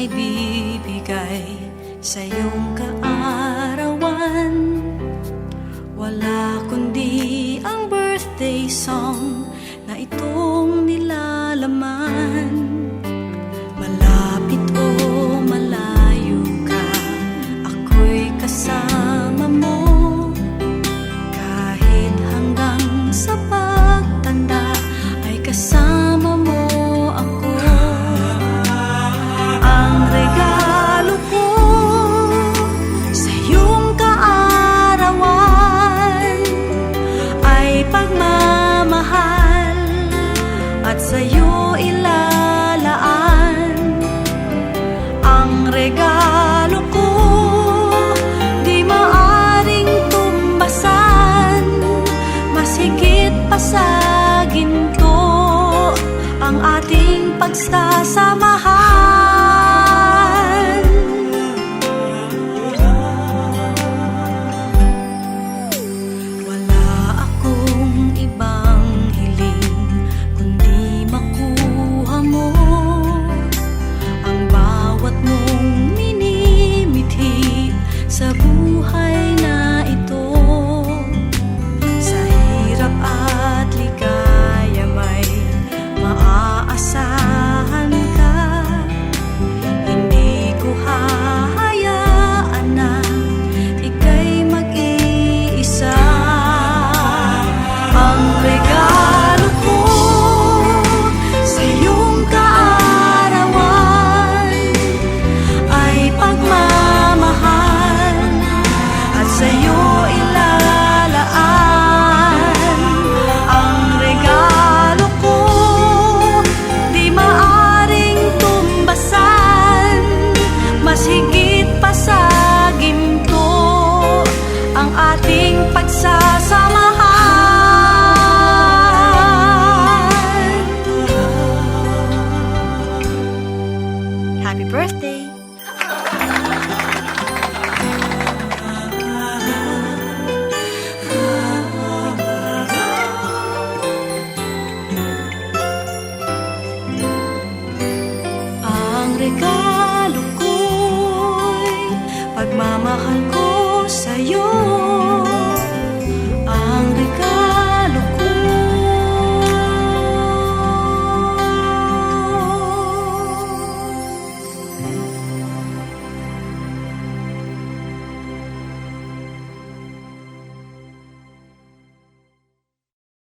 ibibigay sa iyong kaarawan. Wala kundi ang birthday song na itong nilalaman. Malapit o malayo ka, ako'y kasama mo. Kahit hanggang sa pagtanda ay kasama mo ako. Ang regalo ko sa iyong kaarawan ay pagmamahal at sa iyo ilalaan. Ang regalo ko di maaring tumbasan, mas higit pa sa ginto ang ating pagsasamahan. Wala akong ibang hiling kundi makuha mo ang bawat mong minimithi sa buhay na ito. Sa hirap at ligaya may maaasahan ka. Hindi ko hahayaan na ika'y mag-iisa. Ang regalo ko sa iyong kaarawan ay pagmamahal at sa iyo ilalaan. Ang regalo ko di maaring tumbasan, mas higit pa sa ginto ang ating pagsasamahan. Happy birthday! Ang regalo ko'y pagmamahal ko sa'yo.